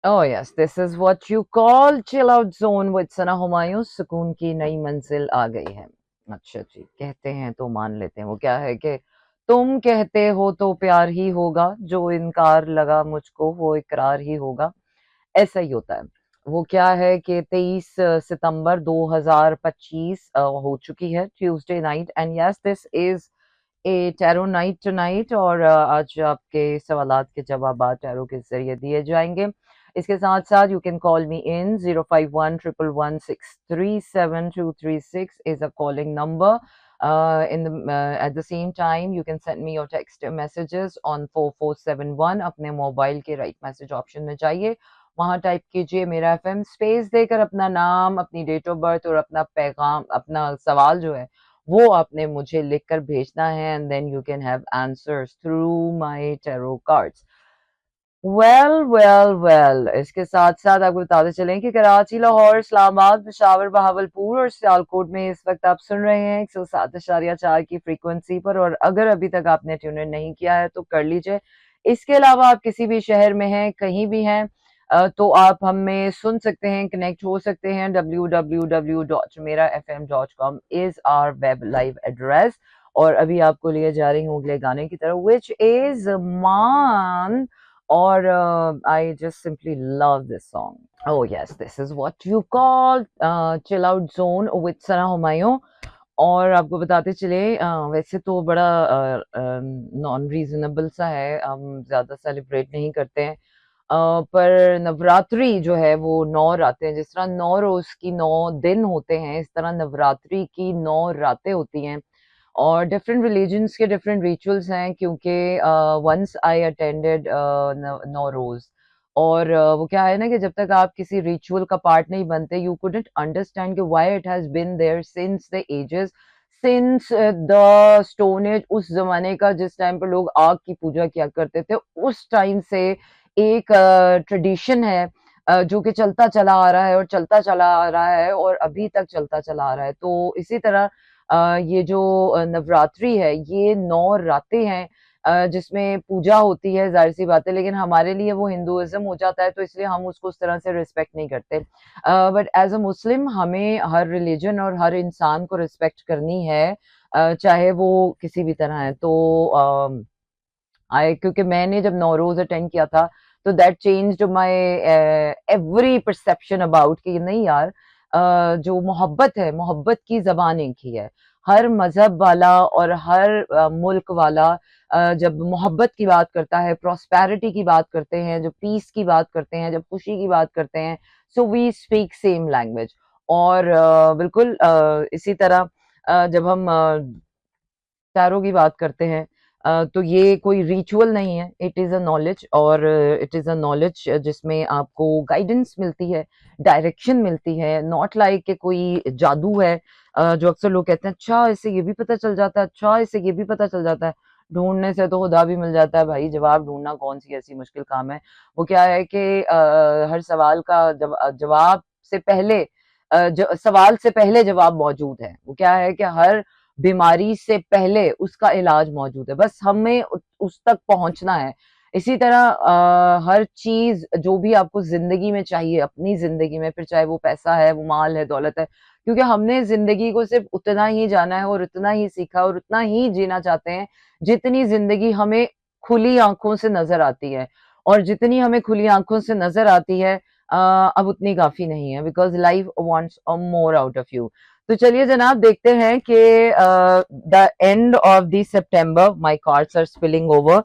Oh yes, this is what you call chill out zone with सना हुमायूं. सुकून की नई मंजिल आ गई है. अच्छा जी, कहते हैं तो मान लेते हैं. वो क्या है कि तुम कहते हो तो प्यार ही होगा, जो इनकार लगा मुझको वो इकरार ही होगा. ऐसा ही होता है. वो क्या है कि 23 सितंबर 2025 हो चुकी है, Tuesday night. And yes, this is a tarot night tonight. और आज आपके सवालात के जवाब टैरो के जरिए दिए जाएंगे. इसके साथ साथ you can call me in 051 111 637 236 is a calling number. In the at the same time you can send me your text messages on 4471. अपने मोबाइल के राइट मैसेज ऑप्शन में जाइए, वहां टाइप कीजिए मेरा एफएम, स्पेस देकर अपना नाम, अपनी डेट ऑफ बर्थ और अपना पैगाम, अपना सवाल जो है वो आपने मुझे लिखकर भेजना है. And then you can have answers through my tarot cards. Well well well, इसके साथ साथ आपको बताते चलें कि कराची, लाहौर, इस्लामाबाद, पेशावर, बहावलपुर और सियालकोट में इस वक्त आप सुन रहे हैं 107.4 की फ्रीक्वेंसी पर. और अगर अभी तक आपने ट्यून इन नहीं किया है तो कर लीजिए. इसके अलावा आप किसी भी शहर में हैं, कहीं भी हैं, तो आप हमें सुन सकते हैं, कनेक्ट हो सकते हैं. www.merafm.com is our web live address. और अभी आपको लिए जा रही हूँ अगले गाने की तरफ, विच इज मान. और I just simply love this song. Oh yes, this is what you call chill out zone with सना हुमायूं. और आपको बताते चले, वैसे तो बड़ा नॉन रीजनेबल सा है, हम ज्यादा सेलिब्रेट नहीं करते हैं. पर नवरात्रि जो है वो 9 रातें हैं. जिस तरह 9 रोज की 9 दिन होते हैं, इस तरह नवरात्रि की 9 रातें होती हैं. और डिफरेंट रिलीजन्स के डिफरेंट रिचुअल्स हैं, क्योंकि वंस आई अटेंडेड नौरोज. और वो क्या है ना कि जब तक आप किसी रिचुअल का पार्ट नहीं बनते, यू कुडंट अंडरस्टैंड कि why it has been there since the ages, since the stone age. उस जमाने का जिस टाइम पर लोग आग की पूजा किया करते थे, उस टाइम से एक ट्रेडिशन है जो कि चलता चला आ रहा है और चलता चला आ रहा है और अभी तक चलता चला आ रहा है. तो इसी तरह ये जो नवरात्रि है, ये 9 रातें हैं जिसमें पूजा होती है, जाहिर सी बात है. लेकिन हमारे लिए वो हिंदुइज्म हो जाता है, तो इसलिए हम उसको उस तरह से रिस्पेक्ट नहीं करते. बट एज अ मुस्लिम हमें हर रिलीजन और हर इंसान को रिस्पेक्ट करनी है, चाहे वो किसी भी तरह है. तो आई, क्योंकि मैंने जब नौरोज अटेंड किया था, तो that changed my every perception about कि नहीं यार, जो मोहब्बत है, मोहब्बत की जबान एक ही है. हर मजहब वाला और हर मुल्क वाला जब मोहब्बत की बात करता है, प्रॉस्पेरिटी की बात करते हैं, जब पीस की बात करते हैं, जब खुशी की बात करते हैं, so we speak same language. और बिल्कुल इसी तरह जब हम टैरो की बात करते हैं, तो ये कोई रिचुअल नहीं है, इट इज़ अ नॉलेज. और इट इज़ अ नॉलेज जिसमें आपको गाइडेंस मिलती है, डायरेक्शन मिलती है. नॉट लाइक कि कोई जादू है. जो अक्सर लोग कहते हैं अच्छा इससे ये भी पता चल जाता है, अच्छा इससे ये भी पता चल जाता है. ढूंढने से तो खुदा भी मिल जाता है भाई. जवाब ढूंढना कौन सी ऐसी मुश्किल काम है. वो क्या है कि हर सवाल का जवाब से पहले सवाल से पहले जवाब मौजूद है. वो क्या है कि हर बीमारी से पहले उसका इलाज मौजूद है, बस हमें उस तक पहुंचना है. इसी तरह हर चीज जो भी आपको जिंदगी में चाहिए, अपनी जिंदगी में, फिर चाहे वो पैसा है, वो माल है, दौलत है, क्योंकि हमने जिंदगी को सिर्फ उतना ही जाना है और उतना ही सीखा और उतना ही जीना चाहते हैं जितनी जिंदगी हमें खुली आंखों से नजर आती है. और जितनी हमें खुली आंखों से नजर आती है, अब उतनी काफी नहीं है, because life wants more out of you. तो चलिए जनाब, देखते हैं कि the end of the September my cards are spilling over.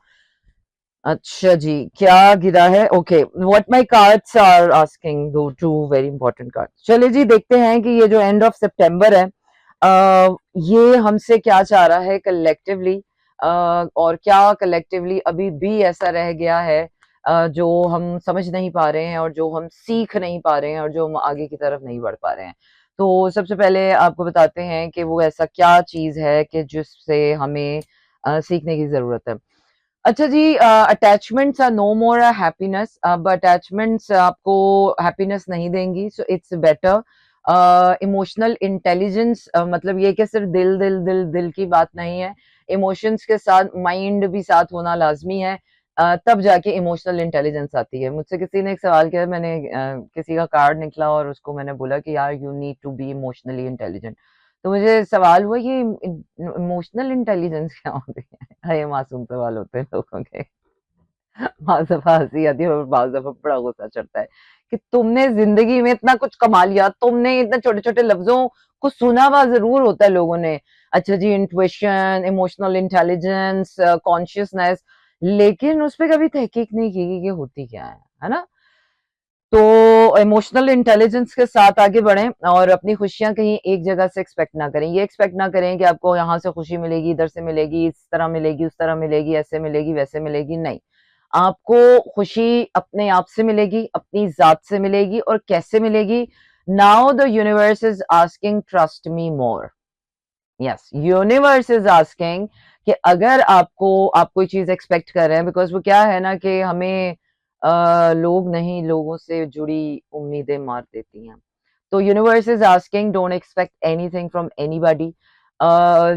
अच्छा जी, क्या गिरा है? Okay, what my cards are asking, दो टू वेरी इंपॉर्टेंट कार्ड्स. चलिए जी, देखते हैं कि ये जो एंड ऑफ सितंबर है, ये हमसे क्या चाह रहा है कलेक्टिवली. और क्या कलेक्टिवली अभी भी ऐसा रह गया है जो हम समझ नहीं पा रहे हैं और जो हम सीख नहीं पा रहे हैं और जो हम आगे की तरफ नहीं बढ़ पा रहे हैं. तो सबसे पहले आपको बताते हैं कि वो ऐसा क्या चीज है कि जिससे हमें सीखने की जरूरत है. अच्छा जी, attachments are no more a happiness. अब अटैचमेंट्स आपको हैप्पीनेस नहीं देंगी, so it's better. Emotional intelligence मतलब ये कि सिर्फ दिल दिल दिल दिल की बात नहीं है, इमोशंस के साथ माइंड भी साथ होना लाजमी है. तब जाके इमोशनल इंटेलिजेंस आती है। मुझसे किसी ने एक सवाल किया, मैंने किसी का कार्ड निकला और उसको मैंने बोला कि यार you need to be emotionally intelligent. तो मुझे सवाल हुआ ये इमोशनल इंटेलिजेंस क्या होती है? ये मासूम सवाल होते हैं लोगों के। बाज़ दफ़ा हँसी आती है और बाज़ दफ़ा बड़ा गुस्सा चढ़ता है कि तुमने ज़िंदगी में इतना कुछ कमा लिया, तुमने इतने छोटे-छोटे लफ्ज़ों को सुना हुआ ज़रूर होता है लोगों ने। अच्छा जी, इंट्यूशन, इमोशनल इंटेलिजेंस, कॉन्शियसनेस, लेकिन उस पे कभी तहकीक नहीं की कि ये होती क्या है ना? तो इमोशनल इंटेलिजेंस के साथ आगे बढ़ें और अपनी खुशियाँ कहीं एक जगह से एक्सपेक्ट ना करें। ये एक्सपेक्ट ना करें कि आपको यहाँ से खुशी मिलेगी, इधर से मिलेगी, इस तरह मिलेगी, उस तरह मिलेगी, ऐसे मिलेगी, वैसे मिलेगी, नहीं। आपको खुशी अपने आप से मिलेगी, अपनी ज़ात से मिलेगी और कैसे मिलेगी? Now the universe is asking trust me more. Yes, universe is asking कि अगर आप कोई चीज़ एक्सपेक्ट कर रहे हैं, बिकॉज़ वो क्या है ना कि हमें लोग नहीं, लोगों से जुड़ी उम्मीदें मार देती हैं। तो universe is asking don't expect anything from anybody.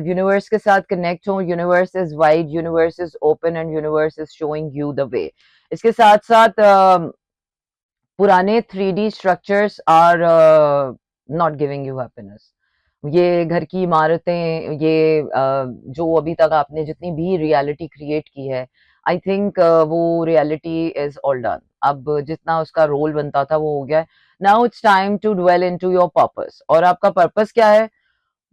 Universe के साथ कनेक्ट हो, universe is wide, universe is open and universe is showing you the way. इसके साथ-साथ पुराने 3D structures are not giving you happiness. ये घर की इमारतें, ये जो अभी तक आपने जितनी भी रियलिटी क्रिएट की है, आई थिंक वो रियलिटी इज ऑल डन। अब जितना उसका रोल बनता था वो हो गया है। Now it's time to dwell into your purpose. और आपका पर्पस क्या है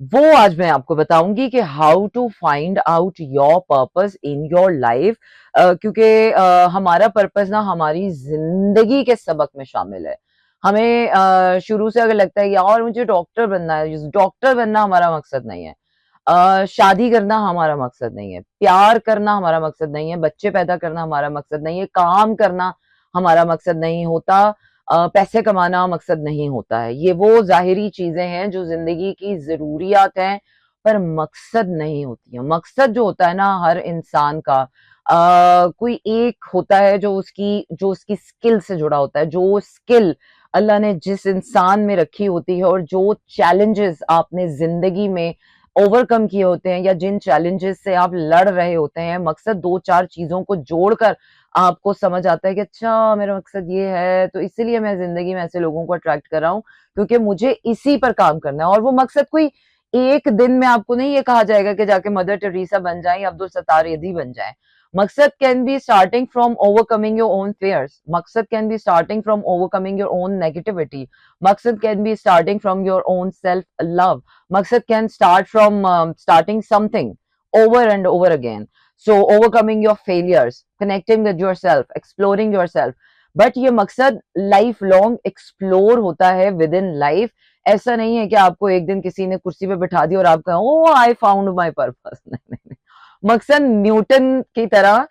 वो आज मैं आपको बताऊंगी कि how to find out your purpose in your life. क्योंकि हमारा पर्पस ना हमारी जिंदगी के सबक में शामिल है। हमें शुरू से अगर लगता है कि यार मुझे डॉक्टर बनना है, डॉक्टर बनना हमारा मकसद नहीं है। शादी करना हमारा मकसद नहीं है, प्यार करना हमारा मकसद नहीं है, बच्चे पैदा करना हमारा मकसद नहीं है, काम करना हमारा मकसद नहीं होता, पैसे कमाना मकसद नहीं होता है। ये वो ज़ाहिरी चीज़ें हैं जो ज़िंदगी की ज़रूरियात हैं, पर मकसद नहीं होती हैं। मकसद जो होता है ना हर इंसान का, कोई एक होता है जो उसकी स्किल से जुड़ा होता है, जो स्किल अल्लाह ने जिस इंसान में रखी होती है और जो चैलेंजेस आपने ज़िंदगी में ओवरकम किए होते हैं या जिन चैलेंजेस से आप लड़ रहे होते हैं, मकसद 2-4 चीज़ों को जोड़कर आपको समझ आता है कि अच्छा मेरा मकसद ये है, तो इसीलिए मैं ज़िंदगी में ऐसे लोगों को अट्रैक्ट कर रहा हूँ, क्योंकि मुझे इसी पर काम करना है। और वो मकसद कोई एक दिन में आपको नहीं ये कहा जाएगा कि जाके मदर टेरेसा बन जाएँ या अब्दुल सत्तार ईदी बन जाएँ। मकसद can be starting from overcoming your own fears, मकसद can be starting from overcoming your own negativity, मकसद can be starting from your own self love, मकसद can start from starting something over and over again. So overcoming your failures, connecting with yourself, exploring yourself. But ये मकसद life long explore होता है with in life. ऐसा नहीं है कि आपको एक दिन किसी ने कुर्सी पे बिठा दिया और आप कहें ओ आई फाउंड माई पर्पस। नहीं नहीं नहीं, मकसद न्यूटन की तरह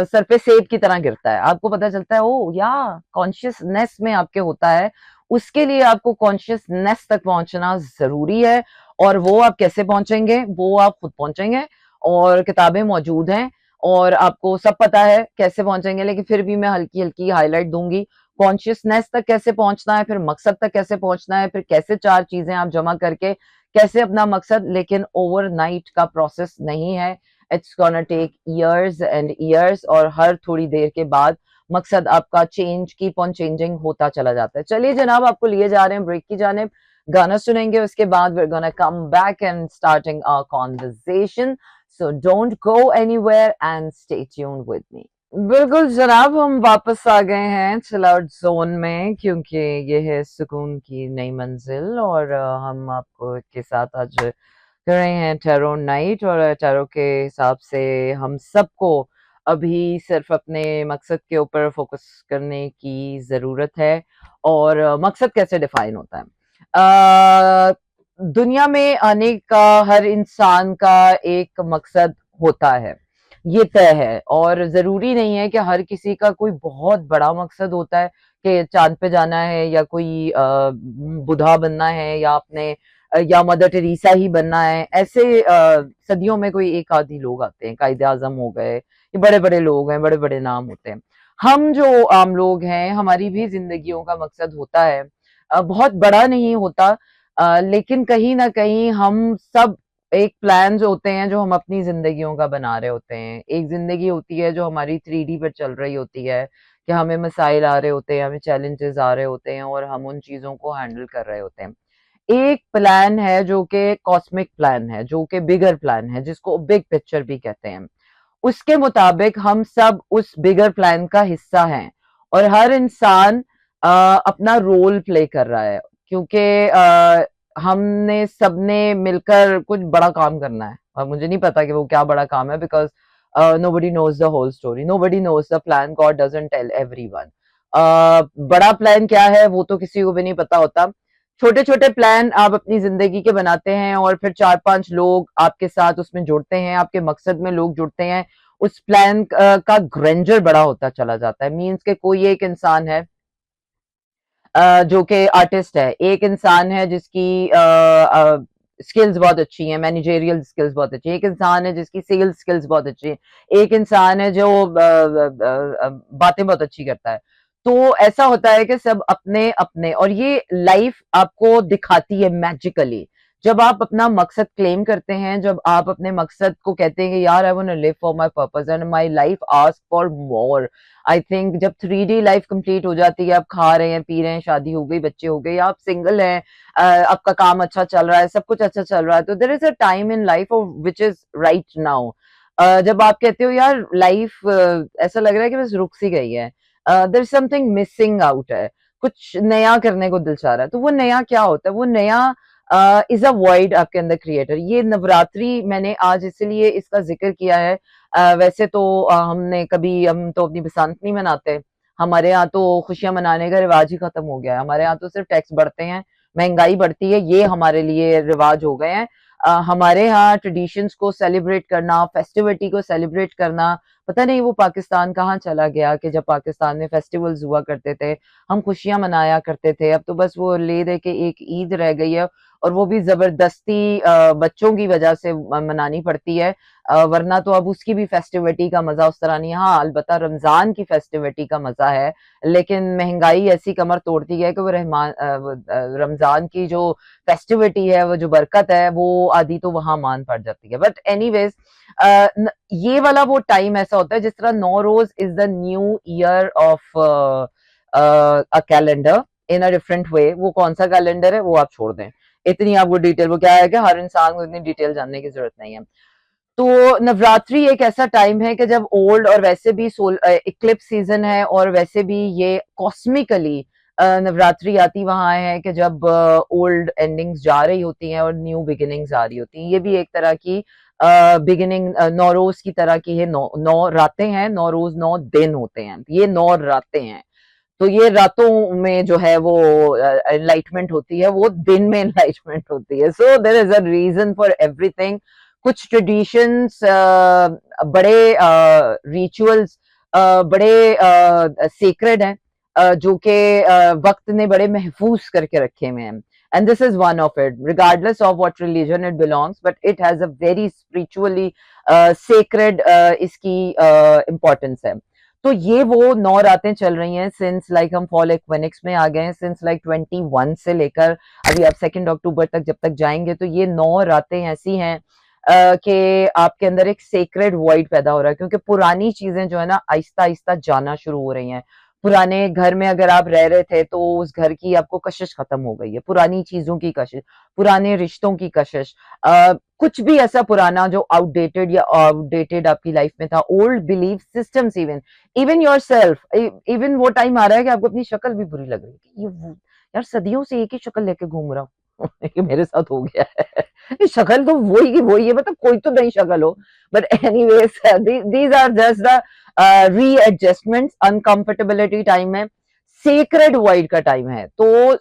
सर पे सेब की तरह गिरता है। आपको पता चलता है ओ या कॉन्शियसनेस में आपके होता है, उसके लिए आपको कॉन्शियसनेस तक पहुंचना जरूरी है। और वो आप कैसे पहुंचेंगे? वो आप खुद पहुंचेंगे और किताबें मौजूद हैं और आपको सब पता है कैसे पहुंचेंगे, लेकिन फिर भी मैं हल्की हल्की हाईलाइट दूंगी। कॉन्शियसनेस तक कैसे पहुंचना है, फिर मकसद तक कैसे पहुंचना है, फिर कैसे 4 चीजें आप जमा करके कैसे अपना मकसद, लेकिन ओवरनाइट का प्रोसेस नहीं है। It's gonna take years and years और हर थोड़ी देर के बाद मकसद आपका चेंज कीप ऑन चेंजिंग होता चला जाता है। चलिए जनाब, आपको लिए जा रहे हैं ब्रेक की जानिब, गाना सुनेंगे, उसके बाद we're gonna come back and starting our conversation. So don't go anywhere and stay tuned with me. बिल्कुल जनाब, हम वापस आ गए हैं चिल आउट जोन में, क्योंकि ये है सुकून की नई मंजिल और हम आपको के साथ आज कर रहे हैं टैरो नाइट। और टैरो के हिसाब से हम सबको अभी सिर्फ अपने मकसद के ऊपर फोकस करने की ज़रूरत है। और मकसद कैसे डिफाइन होता है? दुनिया में आने का हर इंसान का एक मकसद होता है, ये तय है। और जरूरी नहीं है कि हर किसी का कोई बहुत बड़ा मकसद होता है कि चांद पे जाना है या कोई बुधा बनना है या अपने या मदर टेरेसा ही बनना है। ऐसे सदियों में कोई एक आधी लोग आते हैं, कायदे आजम हो गए, ये बड़े बड़े लोग हैं, बड़े बड़े नाम होते हैं। हम जो आम लोग हैं, हमारी भी जिंदगियों का मकसद होता है, बहुत बड़ा नहीं होता, लेकिन कहीं ना कहीं हम सब एक प्लान्स होते हैं जो हम अपनी जिंदगियों का बना रहे होते हैं, एक जिंदगी होती है जो हमारी 3D पर चल रही होती है, कि हमें मसाइल आ रहे होते हैं, हमें चैलेंजेस आ रहे होते हैं और हम उन चीजों को हैंडल कर रहे होते हैं। एक प्लान है जो कि कॉस्मिक प्लान है, जो कि बिगर प्लान है, जिसको बिग पिक्चर भी कहते हैं। उसके मुताबिक हम सब उस बिगर प्लान का हिस्सा हैं और हर इंसान अपना रोल प्ले कर रहा है, क्योंकि हमने सबने मिलकर कुछ बड़ा काम करना है और मुझे नहीं पता कि वो क्या बड़ा काम है, because nobody knows the whole story, nobody knows the plan, God doesn't tell everyone। बड़ा प्लान क्या है वो तो किसी को भी नहीं पता होता। छोटे छोटे प्लान आप अपनी जिंदगी के बनाते हैं और फिर 4-5 लोग आपके साथ उसमें जुड़ते हैं, आपके मकसद में लोग जुड़ते हैं, उस प्लान का ग्रेंजर बड़ा होता चला जाता है। मीन्स के कोई एक इंसान है जो कि आर्टिस्ट है, एक इंसान है जिसकी स्किल्स बहुत अच्छी हैं, मैनेजेरियल स्किल्स बहुत अच्छी है, एक इंसान है जिसकी सेल्स स्किल्स बहुत अच्छी है, एक इंसान है जो बातें बहुत अच्छी करता है। तो ऐसा होता है कि सब अपने अपने, और ये लाइफ आपको दिखाती है मैजिकली। जब आप अपना मकसद क्लेम करते हैं, जब आप अपने मकसद को कहते हैं कि यार I want to live for my purpose and my life ask for more. I think जब 3D लाइफ कंप्लीट हो जाती है, आप खा रहे हैं, पी रहे हैं, शादी हो गई, बच्चे हो गए, आप सिंगल हैं, आपका काम अच्छा चल रहा है, सब कुछ अच्छा चल रहा है, तो there is a time in life which is right now. जब आप कहते हो यार लाइफ ऐसा लग रहा है कि बस रुक सी गई है, there is something missing out है, कुछ नया करने को दिल चाह रहा है, तो वो नया क्या होता है? वो नया इज अ वॉइड आपके अंदर क्रिएटर। ये नवरात्रि मैंने आज इसलिए इसका जिक्र किया है। वैसे तो हम तो अपनी बसंत नहीं मनाते, हमारे यहाँ तो खुशियां मनाने का रिवाज ही खत्म हो गया है, हमारे यहाँ तो सिर्फ टैक्स बढ़ते हैं, महंगाई बढ़ती है, ये हमारे लिए रिवाज हो गए हैं। हमारे यहाँ ट्रेडिशंस को सेलिब्रेट करना, फेस्टिविटी को सेलिब्रेट करना, पता नहीं वो पाकिस्तान कहाँ चला गया, कि जब पाकिस्तान में फेस्टिवल्स हुआ करते थे, हम खुशियां मनाया करते थे, अब तो बस वो ले दे के एक ईद रह गई है, और वो भी जबरदस्ती बच्चों की वजह से मनानी पड़ती है। वरना तो अब उसकी भी फेस्टिविटी का मजा उस तरह नहीं है। हाँ, अलबत्ता रमजान की फेस्टिविटी का मजा है, लेकिन महंगाई ऐसी कमर तोड़ती है कि वो रमजान की जो फेस्टिविटी है, वो जो बरकत है, वो आधी तो वहां मान पड़ जाती है। बट एनीवेज, ये वाला वो टाइम ऐसा होता है जिस तरह Nowruz is the new year of a calendar in a different way. वो कौन सा कैलेंडर है वो आप छोड़ दें, इतनी आपको डिटेल, वो क्या है कि हर इंसान को इतनी डिटेल जानने की जरूरत नहीं है। तो नवरात्रि एक ऐसा टाइम है कि जब ओल्ड, और वैसे भी इक्लिप्स सीजन है, और वैसे भी ये कॉस्मिकली नवरात्रि आती वहां है कि जब ओल्ड एंडिंग्स जा रही होती हैं और न्यू बिगिनिंग्स आ रही होती हैं। ये भी एक तरह की बिगिनिंग, नौरोज की तरह की है। नौ रातें हैं, नौरोज 9 दिन होते हैं, ये 9 रातें हैं। तो ये रातों में जो है वो एनलाइटमेंट होती है, वो दिन में एनलाइटमेंट होती है। So there is a reason for everything. कुछ ट्रेडिशंस, बड़े रिचुअल्स, बड़े सीक्रेट हैं, जो कि वक्त ने बड़े महफूज करके रखे हुए हैं। And this is one of it, regardless of what religion it belongs, but it has a very spiritually sacred इसकी इम्पोर्टेंस है। तो ये वो 9 रातें चल रही हैं सिंस लाइक हम फॉल इक्विनोक्स में आ गए हैं, सिंस लाइक 21 से लेकर अभी आप 2 अक्टूबर तक जब तक जाएंगे, तो ये 9 रातें ऐसी हैं कि आपके अंदर एक सेक्रेड वॉइड पैदा हो रहा है, क्योंकि पुरानी चीजें जो है ना आहिस्ता आहिस्ता जाना शुरू हो रही हैं। पुराने घर में अगर आप रह रहे थे तो उस घर की आपको कशिश खत्म हो गई है, पुरानी चीजों की कशिश, पुराने रिश्तों की कशिश, कुछ भी ऐसा पुराना जो आउटडेटेड या आउटडेटेड आपकी लाइफ में था, old belief systems, even even your self, even वो टाइम आ रहा है कि आपको अपनी शक्ल भी बुरी लग रही है कि यार सदियों से एक ही शक्ल लेके घूम रहा हूँ कि मेरे साथ हो गया है शक्ल तो वही की वही है, मतलब कोई तो नई शक्ल हो। But anyways, these are just the readjustments, uncomfortability time है, सेक्रेड वाइड का टाइम है। तो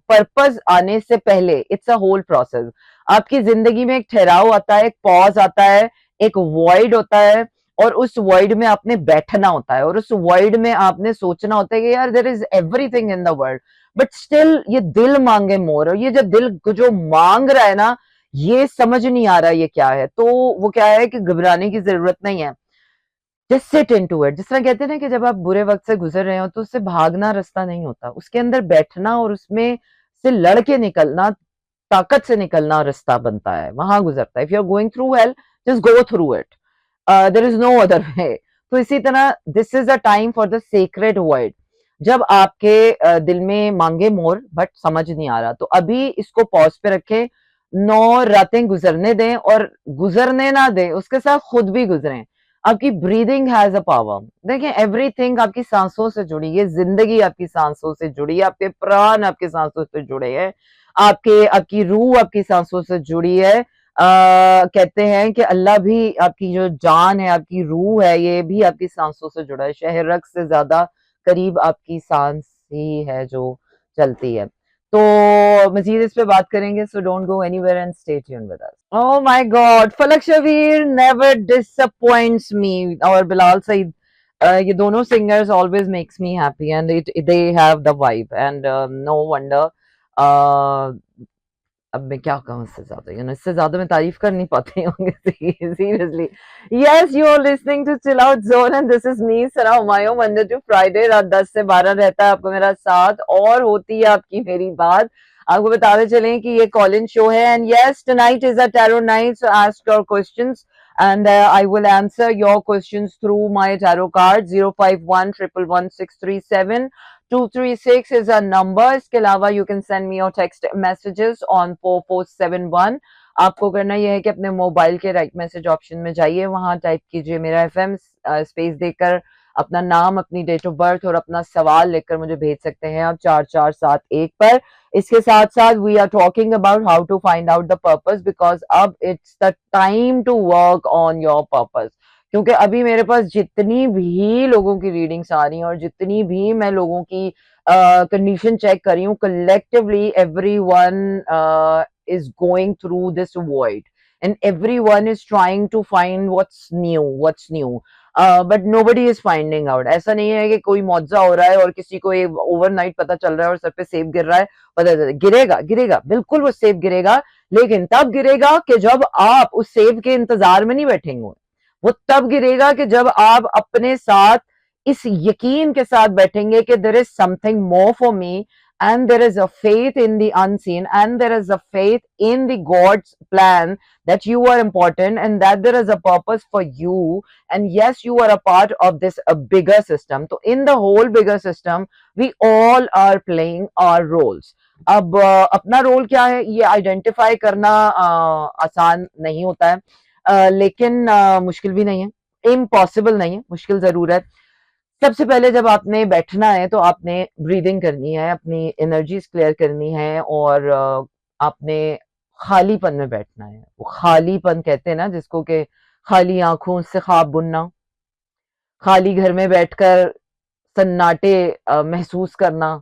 पर्पस आने से पहले इट्स अ होल प्रोसेस। आपकी जिंदगी में एक ठहराव आता है, एक पॉज आता है, एक वॉइड होता है, और उस वॉइड में आपने बैठना होता है, और उस वॉइड में आपने सोचना होता है कि यार there is everything in the world, but still ये दिल मांगे मोर, और ये जो दिल जो मांग रहा है ना, ये समझ नहीं आ रहा ये क्या है। तो वो क्या है कि घबराने की जरूरत नहीं है, जस्ट सिट इनटू इट। जिस तरह कहते हैं ना कि जब आप बुरे वक्त से गुजर रहे हो तो उससे भागना रास्ता नहीं होता, उसके अंदर बैठना और उसमें से लड़ के निकलना ताकत से निकलना रास्ता बनता है, वहां गुजरता है। If you are going through hell, just go through it, there is no other way. तो इसी तरह this is a time for the sacred word. जब आपके दिल में मांगे मोर बट समझ नहीं आ रहा, तो अभी इसको पॉज पे रखें, 9 रातें गुजरने दें, और गुजरने ना दें, उसके साथ खुद भी गुजरें। आपकी ब्रीदिंग हैज अ पावर। देखिए, एवरीथिंग आपकी सांसों से जुड़ी है, जिंदगी आपकी सांसों से जुड़ी है, आपके प्राण आपकी सांसों से जुड़े हैं, आपकी रूह आपकी सांसों से जुड़ी है। कहते हैं कि अल्लाह भी, आपकी जो जान है, आपकी रूह है, ये भी आपकी सांसों से जुड़ा है। शहरक से ज्यादा करीब आपकी सांस ही है जो चलती है। तो मजीद इस पे बात करेंगे, so don't go anywhere and stay tuned with us. Oh my God, फलक शबीर नेवर डिसअपॉइंट्स मी, और बिलाल सईद, ये दोनों singers always makes me happy, and it they have the vibe, and no wonder. अब मैं क्या कहूँ इससे ज्यादा, इससे ज्यादा मैं तारीफ कर नहीं पाती होंगे seriously. Yes, you are listening to chill out zone, and this is me Sana Humayun. Monday to Friday रात 10 से 12 रहता है आपको मेरा साथ, और होती है आपकी मेरी बात। आपको बताते चलें कि ये कॉल इन शो है, and yes, tonight is a tarot night, so ask your questions and I will answer your questions through my tarot card। 051111637 236 is our number। इसके अलावा you can send me your text messages on 4471। आपको करना यह है कि अपने mobile के right message option में जाइए, वहां टाइप कीजिए मेरा एफएम, स्पेस देकर अपना नाम, अपनी डेट ऑफ बर्थ और अपना सवाल लिखकर मुझे भेज सकते हैं आप 4471 पर। इसके साथ साथ we are talking about how to find out the purpose, because अब it's the time to work on your purpose. क्योंकि अभी मेरे पास जितनी भी लोगों की रीडिंग्स आ रही हैं और जितनी भी मैं लोगों की कंडीशन चेक कर रही हूँ, collectively everyone is going through this void and everyone is trying to find what's new, but nobody is finding out। ऐसा नहीं है कि कोई मौजा हो रहा है और किसी को एक ओवरनाइट पता चल रहा है और सर पे सेब गिर रहा है, पता चल गिरेगा गिरेगा, बिल्कुल वो सेब गिरेगा, लेकिन तब गिरेगा कि जब आप उस सेब के इंतजार में नहीं बैठेंगे। वो तब गिरेगा कि जब आप अपने साथ इस यकीन के साथ बैठेंगे कि there is something more for me, and there is a faith in the unseen, and there is a faith in the God's plan that you are important and that there is a purpose for you, and yes, you are a part of this bigger system। So in the whole bigger system we all are playing our roles। अब अपना role क्या है ये identify करना आसान नहीं होता है, लेकिन मुश्किल भी नहीं है, इम्पॉसिबल नहीं है, मुश्किल जरूर है। सबसे पहले जब आपने बैठना है तो आपने ब्रीदिंग करनी है, अपनी एनर्जीज क्लियर करनी है, और आपने खालीपन में बैठना है। वो खालीपन कहते हैं ना जिसको, कि खाली आंखों से ख्वाब बुनना, खाली घर में बैठकर सन्नाटे महसूस करना,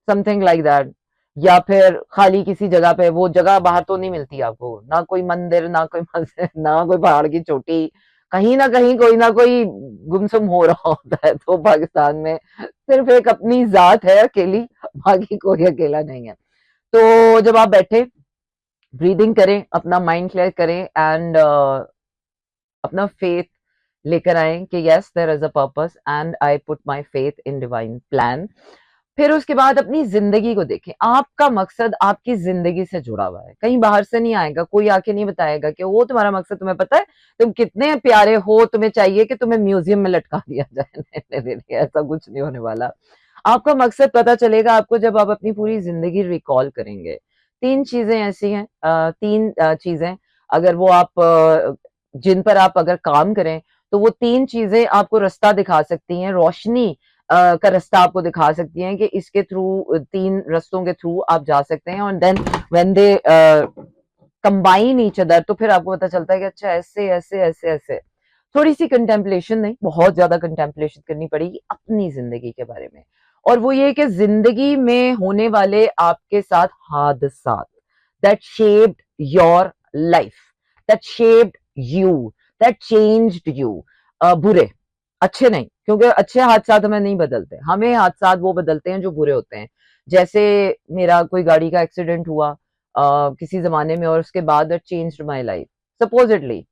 समथिंग लाइक दैट। या फिर खाली किसी जगह पे, वो जगह बाहर तो नहीं मिलती आपको, ना कोई मंदिर, ना कोई मस्जिद, ना कोई पहाड़ की चोटी, कहीं ना कहीं कोई ना कोई गुमसुम हो रहा होता है। तो पाकिस्तान में सिर्फ एक अपनी जात है अकेली, बाकी कोई अकेला नहीं है। तो जब आप बैठे, ब्रीदिंग करें, अपना माइंड क्लियर करें, एंड अपना फेथ लेकर आए कि yes there is a purpose and I put my faith in divine plan. फिर उसके बाद अपनी जिंदगी को देखें। आपका मकसद आपकी जिंदगी से जुड़ा हुआ है, कहीं बाहर से नहीं आएगा, कोई आके नहीं बताएगा कि वो तुम्हारा मकसद तुम्हें पता है, तुम कितने प्यारे हो, तुम्हें चाहिए कि तुम्हें म्यूजियम में लटका दिया जाए। नहीं, नहीं, नहीं, ऐसा कुछ नहीं होने वाला। आपका मकसद पता चलेगा आपको जब आप अपनी पूरी जिंदगी रिकॉल करेंगे। तीन चीजें ऐसी हैं, तीन चीजें अगर वो आप जिन पर आप अगर काम करें, तो वो तीन चीजें आपको रास्ता दिखा सकती हैं, रोशनी का रास्ता आपको दिखा सकती हैं कि इसके थ्रू, तीन रास्तों के थ्रू आप जा सकते हैं। और then when they combine each other, तो फिर आपको पता चलता है कि अच्छा ऐसे ऐसे ऐसे ऐसे। थोड़ी सी कंटेम्पलेशन नहीं, बहुत ज्यादा कंटेम्पलेशन करनी पड़ेगी अपनी जिंदगी के बारे में, और वो ये कि जिंदगी में होने वाले आपके साथ हादसात that shaped your life, that shaped you, that changed you। बुरे, अच्छे नहीं, क्योंकि अच्छे हादसात हमें नहीं बदलते, हमें हादसात वो बदलते हैं जो बुरे होते हैं। जैसे मेरा कोई गाड़ी का एक्सीडेंट हुआ किसी जमाने में, और उसके बाद that changed my life. Supposedly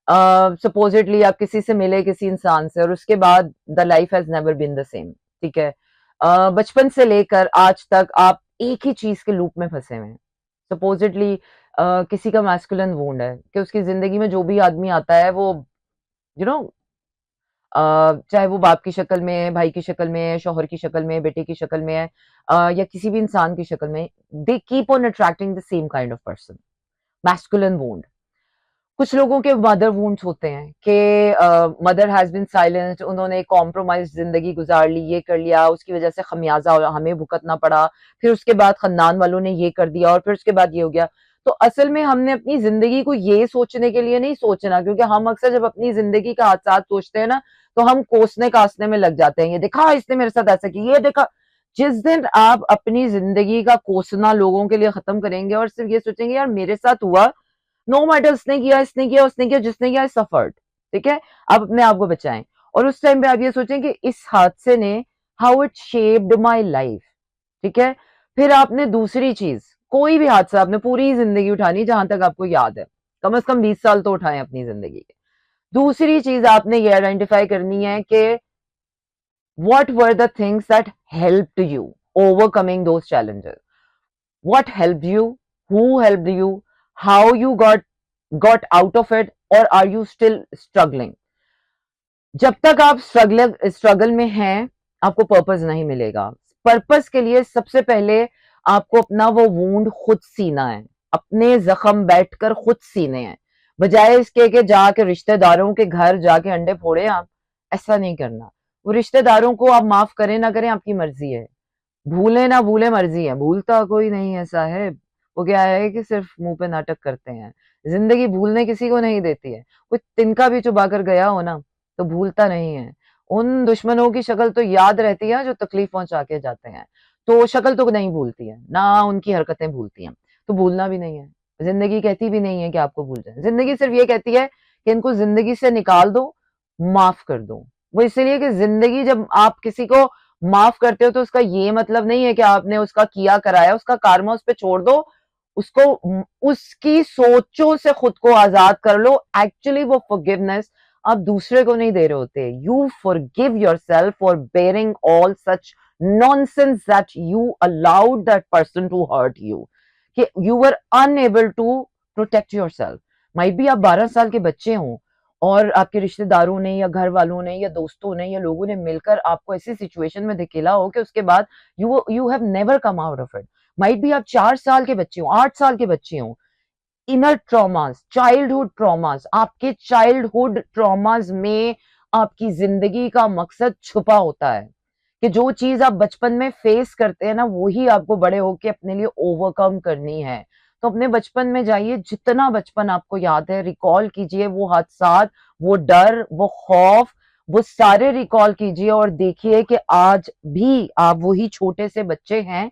supposedly आप किसी से मिले, किसी इंसान से, और उसके बाद the life has never been the same. ठीक है, बचपन से लेकर आज तक आप एक ही चीज के लूप में फंसे हुए हैं। सपोजिटली किसी का मैस्कुलिन वुंड है कि उसकी जिंदगी में जो भी आदमी आता है वो यू नो चाहे वो बाप की शक्ल में है, भाई की शक्ल में है, शौहर की शक्ल में है, बेटे की शक्ल में है, या किसी भी इंसान की शक्ल में, they keep on attracting the same kind of person. Masculine wound. कुछ लोगों के मदर वुंड्स होते हैं कि मदर हैज बीन साइलेंट, उन्होंने कॉम्प्रोमाइज जिंदगी गुजार ली, ये कर लिया, उसकी वजह से खमियाजा हमें भुगतना पड़ा, फिर उसके बाद खानदान वालों ने ये कर दिया और फिर उसके बाद ये हो गया। तो असल में हमने अपनी जिंदगी को ये सोचने के लिए नहीं सोचना, क्योंकि हम अक्सर जब अपनी जिंदगी का हादसा सोचते हैं ना तो हम कोसने कासने में लग जाते हैं, ये देखा इसने मेरे साथ ऐसा किया, ये देखा। जिस दिन आप अपनी जिंदगी का कोसना लोगों के लिए खत्म करेंगे और सिर्फ ये सोचेंगे यार मेरे साथ हुआ, नो मैटर उसने किया, इसने किया, उसने किया, जिसने किया, सफर्ड, ठीक है, आप अपने आप को बचाएं। और उस टाइम पे आप ये सोचें कि इस हादसे ने how it shaped my life, ठीक है। फिर आपने दूसरी चीज, कोई भी हादसा आपने पूरी जिंदगी उठानी जहां तक आपको याद है, कम से कम 20 साल तो उठाएं अपनी जिंदगी के। दूसरी चीज आपने ये आइडेंटिफाई करनी है कि what were the things that helped you overcoming those challenges, what helped you, who helped you, how you got out of it, or are you still struggling? जब तक आप स्ट्रगल में हैं आपको पर्पस नहीं मिलेगा। पर्पस के लिए सबसे पहले आपको अपना वो वूंड खुद सीना है, अपने जख्म बैठकर खुद सीने हैं, बजाय इसके कि जाके रिश्तेदारों के घर जाके अंडे फोड़े। आप ऐसा नहीं करना। वो रिश्तेदारों को आप माफ करें ना करें आपकी मर्जी है, भूले ना भूले मर्जी है, भूलता कोई नहीं ऐसा है। वो क्या है कि सिर्फ मुंह पे नाटक करते हैं। जिंदगी भूलने किसी को नहीं देती है। कोई तिनका भी चुबा कर गया हो ना तो भूलता नहीं है। उन दुश्मनों की शक्ल तो याद रहती है जो तकलीफ पहुंचा के जाते हैं, तो शक्ल तो नहीं भूलती है ना, उनकी हरकतें भूलती हैं। तो भूलना भी नहीं है। जिंदगी कहती भी नहीं है कि आपको भूल जाए। जिंदगी सिर्फ ये कहती है कि इनको जिंदगी से निकाल दो, माफ कर दो। वो इसलिए कि जिंदगी जब आप किसी को माफ करते हो तो उसका ये मतलब नहीं है कि आपने उसका किया कराया, उसका कार्मा उस पर छोड़ दो, उसको उसकी सोचों से खुद को आजाद कर लो। एक्चुअली वो फॉरगिवनेस आप दूसरे को नहीं दे रहे होते। You forgive yourself for bearing all such nonsense that you allowed that person to hurt you, कि you were unable to protect yourself. Might be आप 12 साल के बच्चे हों और आपके रिश्तेदारों ने या घर वालों ने या दोस्तों ने या लोगों ने मिलकर आपको ऐसी सिचुएशन में धकेला हो कि उसके बाद you have never come out of it. Might भी आप 4 साल के बच्चे हो, 8 साल के बच्चे हो। इनर ट्रॉमास, चाइल्डहुड ट्रॉमास, आपके चाइल्डहुड ट्रॉमास में आपकी जिंदगी का मकसद छुपा होता है कि जो चीज आप बचपन में फेस करते हैं ना वही आपको बड़े होके अपने लिए ओवरकम करनी है। तो अपने बचपन में जाइए, जितना बचपन आपको याद है रिकॉल कीजिए, वो हादसात, वो डर, वो खौफ, वो सारे रिकॉल कीजिए और देखिए कि आज भी आप वही छोटे से बच्चे हैं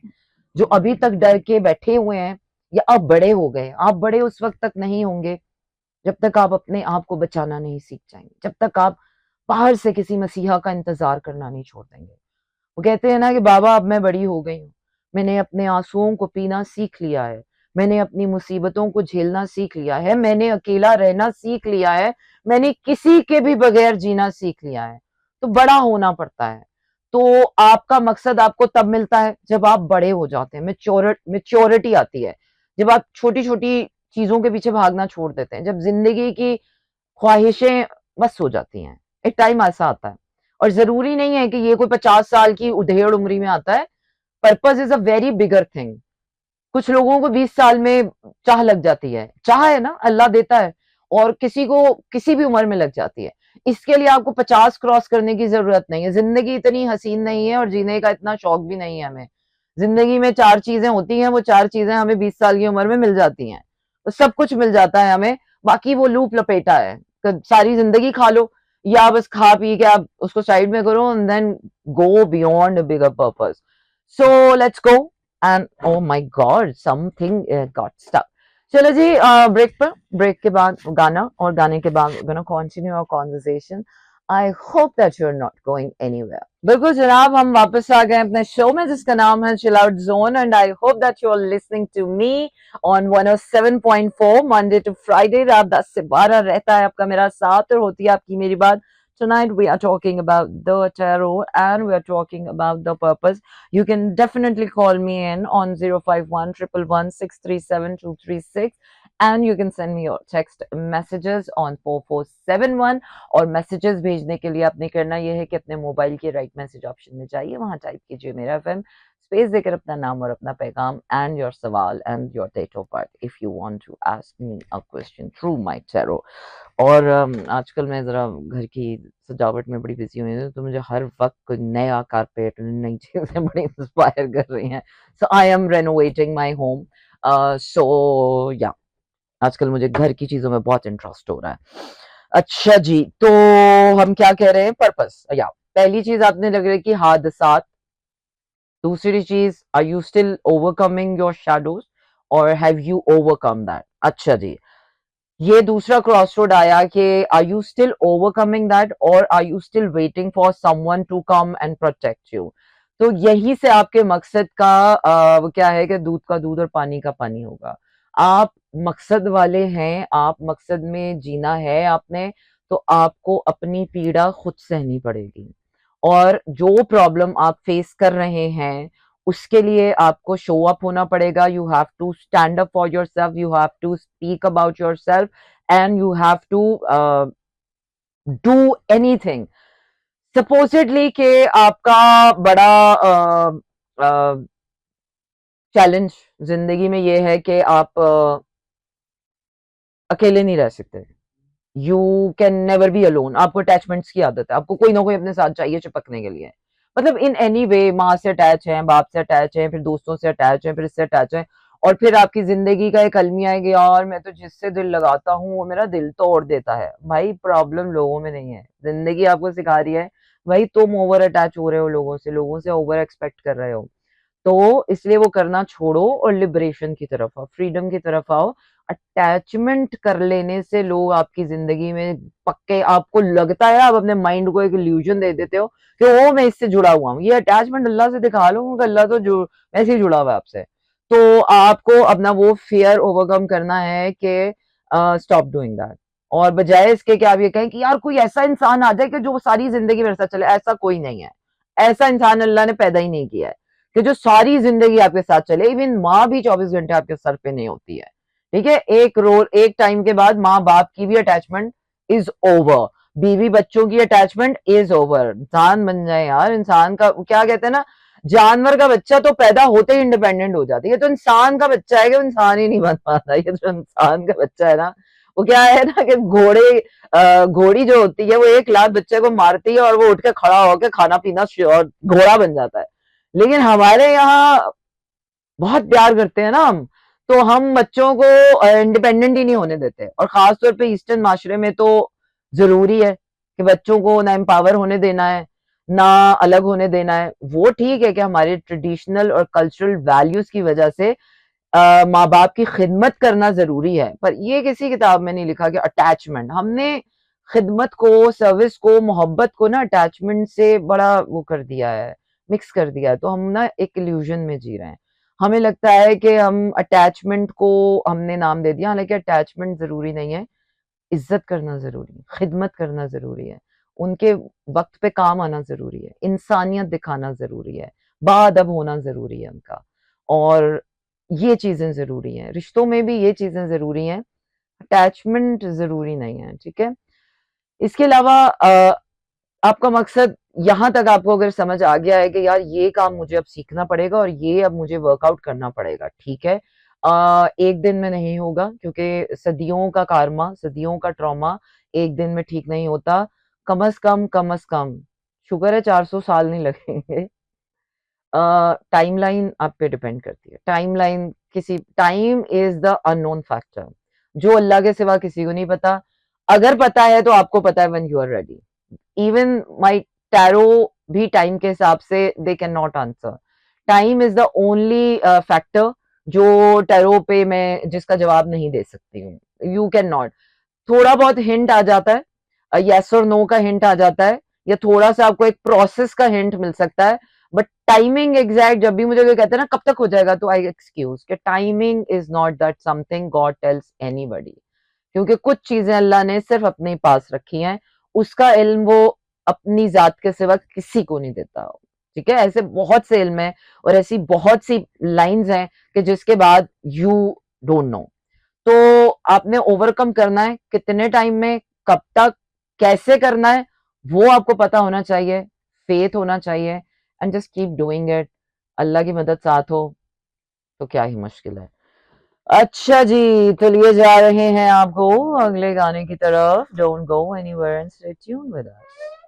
जो अभी तक डर के बैठे हुए हैं, या अब बड़े हो गए। आप बड़े उस वक्त तक नहीं होंगे जब तक आप अपने आप को बचाना नहीं सीख जाएंगे, जब तक आप बाहर से किसी मसीहा का इंतजार करना नहीं छोड़ देंगे। वो कहते हैं ना कि बाबा अब मैं बड़ी हो गई हूँ, मैंने अपने आंसुओं को पीना सीख लिया है, मैंने अपनी मुसीबतों को झेलना सीख लिया है, मैंने अकेला रहना सीख लिया है, मैंने किसी के भी बगैर जीना सीख लिया है। तो बड़ा होना पड़ता है। तो आपका मकसद आपको तब मिलता है जब आप बड़े हो जाते हैं, मेच्योरिटी आती है, जब आप छोटी छोटी चीजों के पीछे भागना छोड़ देते हैं, जब जिंदगी की ख्वाहिशें बस हो जाती हैं। एक टाइम ऐसा आता है और जरूरी नहीं है कि ये कोई 50 साल की उधेड़ उम्री में आता है। Purpose is a very bigger thing. कुछ लोगों को 20 साल में चाह लग जाती है, चाह है ना अल्लाह देता है, और किसी को किसी भी उम्र में लग जाती है। इसके लिए आपको 50 क्रॉस करने की जरूरत नहीं है। जिंदगी इतनी हसीन नहीं है और जीने का इतना शौक भी नहीं है हमें। जिंदगी में 4 चीजें होती हैं, वो 4 चीजें हमें 20 साल की उम्र में मिल जाती हैं, तो सब कुछ मिल जाता है हमें। बाकी वो लूप लपेटा है, सारी जिंदगी खा लो या बस खा पी के आप उसको साइड में करो and then go beyond bigger purpose. So let's go and oh my god something got stuck. चलो जी, ब्रेक पर, ब्रेक के बाद गाना और गाने के बाद gonna continue our conversation. I hope that you are not going anywhere. बिल्कुल जनाब, हम वापस आ गए अपने शो में जिसका नाम है chill out zone, and I hope that you are listening to me on 107.4 Monday to Friday. रात 10 से 12 रहता है आपका मेरा साथ और होती है आपकी मेरी बात tonight we are talking about the tarot and we are talking about the purpose. You can definitely call me in on 051 111 and you can send me your text messages on 4471 और मैसेजेस भेजने के लिए आपने करना यह है कि अपने मोबाइल के राइट मैसेज ऑप्शन में जाइए, वहां टाइप कीजिए मेरा एफएम, स्पेस देकर अपना नाम और अपना पैगाम एंड योर सवाल and your date of birth if you want to ask me a question through my tarot. और आजकल मैं ज़रा घर की सजावट में बड़ी बिजी हुई हूँ, तो मुझे हर वक्त कोई नया कारपेट, नई चीज़ें बड़ी इंस्पायर कर रही हैं। So I am renovating my home. So yeah आजकल मुझे घर की चीज़ों में बहुत इंटरेस्ट हो रहा है। अच्छा जी, तो हम क्या कह रहे हैं? पर्पस। या पहली चीज़ आपने लग रही है कि हादसात, दूसरी चीज़ are you still overcoming your shadows और हैव यू ओवरकम दैट? अच्छा जी, ये दूसरा क्रॉसरोड आया कि are you still overcoming that और are you still waiting for someone to come and protect you? तो यही से आपके मकसद का वो क्या है कि दूध का दूध और पानी का पानी होगा। आप मकसद वाले हैं, आप मकसद में जीना है आपने, तो आपको अपनी पीड़ा खुद सहनी पड़ेगी और जो प्रॉब्लम आप फेस कर रहे हैं उसके लिए आपको शो अप होना पड़ेगा। You have to stand up for your self, you have to speak about your self and you have to do anything. Supposedly कि आपका बड़ा चैलेंज जिंदगी में ये है कि आप अकेले नहीं रह सकते। You can never be alone. आपको अटैचमेंट्स की आदत है, आपको कोई ना कोई अपने साथ चाहिए चिपकने के लिए। मतलब इन एनी वे, माँ से अटैच है, बाप से अटैच है, फिर दोस्तों से अटैच है, फिर इससे अटैच है, और फिर आपकी जिंदगी का एक अलमिया है कि यार मैं तो जिससे दिल लगाता हूँ वो मेरा दिल तोड़ देता है। भाई प्रॉब्लम लोगों में नहीं है, जिंदगी आपको सिखा रही है भाई तुम ओवर अटैच हो रहे हो लोगों से ओवर एक्सपेक्ट कर रहे हो। तो इसलिए वो करना छोड़ो और लिबरेशन की तरफ आओ, फ्रीडम की तरफ आओ। अटैचमेंट कर लेने से लोग आपकी जिंदगी में पक्के, आपको लगता है, आप अपने माइंड को एक इल्यूजन दे देते हो कि वो मैं इससे जुड़ा हुआ हूँ। ये अटैचमेंट अल्लाह से दिखा लो कि अल्लाह तो जो ऐसे ही जुड़ा हुआ है आपसे। तो आपको अपना वो फियर ओवरकम करना है कि स्टॉप डूइंग दैट, और बजाय इसके कि आप ये कहें कि यार कोई ऐसा इंसान आ जाए कि जो सारी जिंदगी मेरे साथ चले। ऐसा कोई नहीं है, ऐसा इंसान अल्लाह ने पैदा ही नहीं किया है कि जो सारी जिंदगी आपके साथ चले। इवन माँ भी 24 घंटे आपके सर पे नहीं होती है, ठीक है। एक रोल, एक टाइम के बाद माँ बाप की भी अटैचमेंट इज ओवर, बीवी बच्चों की अटैचमेंट इज ओवर। इंसान बन जाए यार। इंसान का क्या कहते हैं ना, जानवर का बच्चा तो पैदा होते ही इंडिपेंडेंट हो जाती है, तो इंसान का बच्चा है कि इंसान ही नहीं बन पाता। ये जो इंसान का बच्चा है ना, वो क्या है ना कि घोड़ी जो होती है वो 1 लाख बच्चे को मारती है और वो उठ के खड़ा होकर खाना पीना और घोड़ा बन जाता है। लेकिन हमारे यहाँ बहुत प्यार करते हैं ना हम, तो हम बच्चों को इंडिपेंडेंट ही नहीं होने देते। और खासतौर पे ईस्टर्न माशरे में तो जरूरी है कि बच्चों को ना एम्पावर होने देना है, ना अलग होने देना है। वो ठीक है कि हमारे ट्रेडिशनल और कल्चरल वैल्यूज की वजह से माँ बाप की खिदमत करना जरूरी है, पर ये किसी किताब में नहीं लिखा कि अटैचमेंट। हमने खिदमत को, सर्विस को, मोहब्बत को ना अटैचमेंट से बड़ा वो कर दिया है, मिक्स कर दिया है। तो हम ना एक इल्यूजन में जी रहे हैं। हमें लगता है कि हम अटैचमेंट को हमने नाम दे दिया, हालांकि अटैचमेंट जरूरी नहीं है। इज्जत करना जरूरी है, खिदमत करना जरूरी है, उनके वक्त पे काम आना जरूरी है, इंसानियत दिखाना जरूरी है, बाअदब होना जरूरी है उनका। और ये चीजें जरूरी हैं, रिश्तों में भी ये चीजें जरूरी हैं, अटैचमेंट जरूरी नहीं है, ठीक है। इसके अलावा आपका मकसद यहाँ तक आपको अगर समझ आ गया है कि यार ये काम मुझे अब सीखना पड़ेगा और ये अब मुझे वर्कआउट करना पड़ेगा, ठीक है। एक दिन में नहीं होगा, क्योंकि सदियों का कारमा, सदियों का ट्रॉमा एक दिन में ठीक नहीं होता। कम अज कम शुक्र है 400 साल नहीं लगेंगे। टाइमलाइन आप पे डिपेंड करती है। टाइमलाइन, किसी time is the unknown factor, जो अल्लाह के सिवा किसी को नहीं पता। अगर पता है तो आपको पता है when you are ready. Even my tarot भी टाइम के हिसाब से they can not answer. Time is the only factor जो टैरो पे मैं जिसका जवाब नहीं दे सकती हूँ। You can not. थोड़ा बहुत हिंट आ जाता है, यस और नो का हिंट आ जाता है, या थोड़ा सा आपको एक प्रोसेस का हिंट मिल सकता है। बट टाइमिंग एग्जैक्ट जब भी मुझे कोई कहता है ना कब तक हो जाएगा, तो आई एक्सक्यूज कि timing is not that something God tells anybody, क्योंकि कुछ चीजें अल्लाह ने सिर्फ अपने पास रखी हैं, उसका इल्म वो अपनी जात के सिवा किसी को नहीं देता। ठीक है, ऐसे बहुत से इल्म है और ऐसी बहुत सी लाइंस हैं कि जिसके बाद यू डोंट नो। तो आपने ओवरकम करना है, कितने टाइम में, कब तक, कैसे करना है, वो आपको पता होना चाहिए, फेथ होना चाहिए, and just keep doing it. Allah की मदद साथ हो तो क्या ही मुश्किल है। अच्छा जी, चलिए जा रहे हैं आपको अगले गाने की तरफ। Don't go anywhere and stay tuned with us.